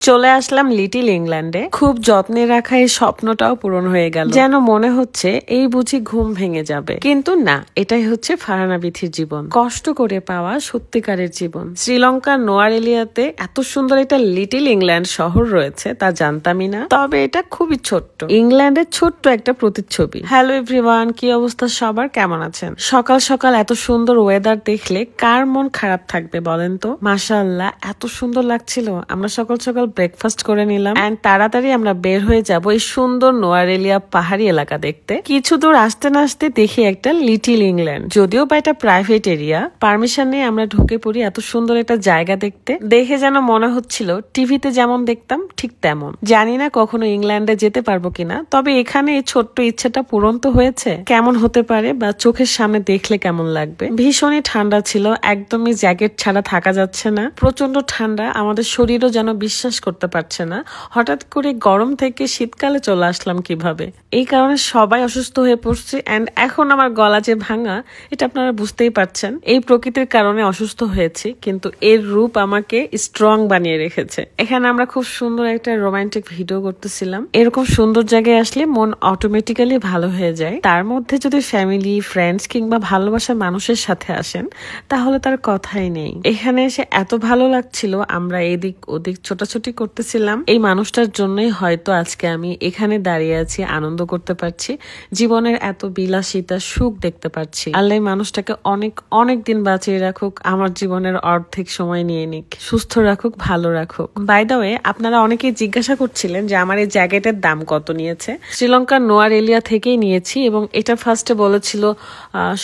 চলে আসলাম লিটল ইংল্যান্ডে। খুব যত্নে রাখা এই স্বপ্নটাও পূরণ হয়ে গেল। যেন মনে হচ্ছে এই বুঝি ঘুম ভেঙে যাবে, কিন্তু না, এটাই হচ্ছে ফারহানা বিথির জীবন, কষ্ট করে পাওয়া সত্যিকারের জীবন। শ্রীলঙ্কার নোয়ারেলিয়াতে এত সুন্দর একটা লিটল ইংল্যান্ড শহর রয়েছে তা জানতামই না, তবে এটা খুবই ছোট্ট, ইংল্যান্ডের ছোট্ট একটা প্রতিচ্ছবি। হ্যালো এভরিওয়ান, কি অবস্থা সবার, কেমন আছেন? সকাল সকাল এত সুন্দর ওয়েদার দেখলে কার মন খারাপ থাকবে বলেন তো? মাশাআল্লাহ, এত সুন্দর লাগছিল। আমরা সকাল সকাল ব্রেকফাস্ট করে নিলাম এন্ড তাড়াতাড়ি আমরা বের হয়ে যাব এই সুন্দর নোয়ারেলিয়া পাহাড়ি এলাকা দেখতে। কিছু দূর আসতে না আসতে দেখি একটা লিটল ইংল্যান্ড, যদিও বা এটা প্রাইভেট এরিয়া, পারমিশন নিয়ে আমরা ঢুকে পড়ি এত সুন্দর একটা জায়গা দেখতে। দেখে যেন মনে হচ্ছিল টিভিতে যেমন দেখতাম ঠিক তেমন। জানি না কখনো ইংল্যান্ডে যেতে পারবো কিনা, তবে এখানে এই ছোট্ট ইচ্ছাটা পূরণ তো হয়েছে। কেমন হতে পারে বা চোখের সামনে দেখলে কেমন লাগবে। ভীষণই ঠান্ডা ছিল, একদমই জ্যাকেট ছাড়া থাকা যাচ্ছে না, প্রচন্ড ঠান্ডা, আমাদের শরীরও যেন বিশ্বাস করতে পারছে না হঠাৎ করে গরম থেকে শীতকালে চলে আসলাম কিভাবে। এই কারণে সবাই অসুস্থ হয়ে পড়ছে এন্ড এখন আমার গলা যে ভাঙা, এটা আপনারা বুঝতেই পারছেন। এই প্রকৃতির কারণে অসুস্থ হয়েছি, কিন্তু এর রূপ আমাকে স্ট্রং বানিয়ে রেখেছে। এখানে আমরা খুব সুন্দর একটা রোমান্টিক ভিডিও করতেছিলাম। এরকম সুন্দর জায়গায় আসলে মন অটোমেটিক্যালি ভালো হয়ে যায়। তার মধ্যে যদি ফ্যামিলি, ফ্রেন্ডস কিংবা ভালোবাসার মানুষের সাথে আসেন তাহলে তার কথাই নেই। এখানে এসে এত ভালো লাগছিল, আমরা এদিক ওদিক ছোটাছুটি করতেছিলাম। এই মানুষটার জন্যই হয়তো আজকে আমি এখানে দাঁড়িয়ে আছি, আনন্দ করতে পারছি, জীবনের এত বিলাসিতা, সুখ দেখতে পাচ্ছি। আল্লাহ মানুষটাকে অনেক অনেক দিন বাঁচিয়ে রাখুক, আমার জীবনের অর্ধেক সময় নিয়ে নিক, সুস্থ রাখুক, ভালো রাখুক। বাই দ্য ওয়ে, আপনারা অনেকেই জিজ্ঞাসা করছিলেন যে আমার এই জ্যাকেটের দাম কত নিয়েছে। শ্রীলঙ্কার নোয়ারেলিয়া থেকেই নিয়েছি এবং এটা ফার্স্টে বলেছিল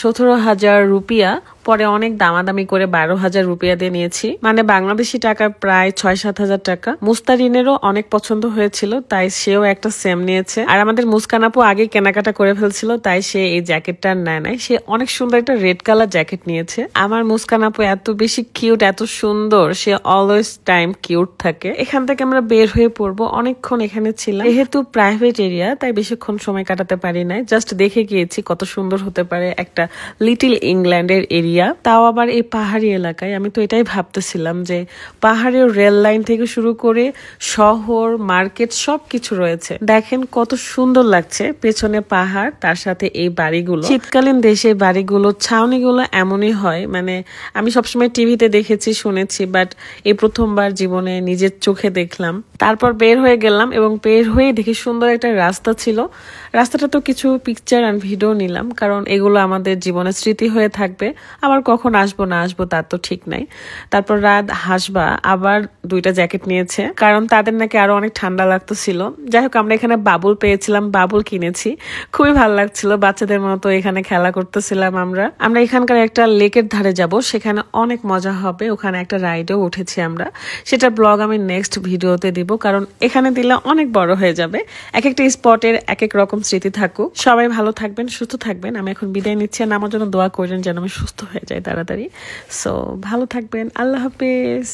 17,000 রুপিয়া, পরে অনেক দামাদামি করে 12,000 রুপিয়া দিয়ে নিয়েছি, মানে বাংলাদেশি টাকা প্রায় 6-7 হাজার টাকা। মুস্তারিনেরও অনেক পছন্দ হয়েছিল, তাই সেও একটা সেম নিয়েছে। আর আমাদের মুস্কান আপু আগে কেনাকাটা করে ফেলছিল, তাই সে এই জ্যাকেটটা নেয় নাই, সে অনেক সুন্দর একটা রেড কালার জ্যাকেট নিয়েছে। আমার মুস্কান আপু এত বেশি কিউট, এত সুন্দর, সে অলওয়েজ টাইম কিউট থাকে। এখান থেকে আমরা বের হয়ে পড়বো, অনেকক্ষণ এখানে ছিলাম, যেহেতু প্রাইভেট এরিয়া তাই বেশিক্ষণ সময় কাটাতে পারি নাই, জাস্ট দেখে গিয়েছি কত সুন্দর হতে পারে একটা লিটল ইংল্যান্ডের এরিয়া, তাও আবার এই পাহাড়ি এলাকায়। আমি তো এটাই ভাবতেছিলাম যে পাহাড়ের রেল লাইন থেকে শুরু করে শহর, মার্কেট সবকিছু রয়েছে। দেখেন কত সুন্দর লাগছে, পেছনে পাহাড়, তার সাথে এই বাড়িগুলো। শীতকালীন দেশে বাড়িগুলো, ছাউনিগুলো এমনই হয়, মানে আমি সবসময় টিভিতে দেখেছি, শুনেছি, বাট এই প্রথমবার জীবনে নিজের চোখে দেখলাম। তারপর বের হয়ে গেলাম এবং বের হয়ে দেখি সুন্দর একটা রাস্তা ছিল। রাস্তাটা তো কিছু পিকচার আর ভিডিও নিলাম, কারণ এগুলো আমাদের জীবনের স্মৃতি হয়ে থাকবে। আবার কখন আসবো না আসবো তার তো ঠিক নাই। তারপর রাত হাসবা আবার 2টা জ্যাকেট নিয়েছে, কারণ তাদের নাকি আরো অনেক ঠান্ডা লাগতেছিল। যাই হোক, আমরা এখানে বাবুল পেয়েছিলাম, বাবুল কিনেছি, খুবই ভালো লাগছিল, বাচ্চাদের মতো এখানে খেলা করতেছিলাম। আমরা এখানকার একটা লেকের ধারে যাব, সেখানে অনেক মজা হবে, ওখানে একটা রাইডেও উঠেছি আমরা। সেটা ব্লগ আমি নেক্সট ভিডিওতে দিব, কারণ এখানে দিলে অনেক বড় হয়ে যাবে। এক একটা স্পটের এক এক রকম স্মৃতি থাকুক। সবাই ভালো থাকবেন, সুস্থ থাকবেন। আমি এখন বিদায় নিচ্ছি, আর আমার জন্য দোয়া করবেন যেন আমি সুস্থ হয়ে যাই তাড়াতাড়ি। সো ভালো থাকবেন, আল্লাহ হাফেজ।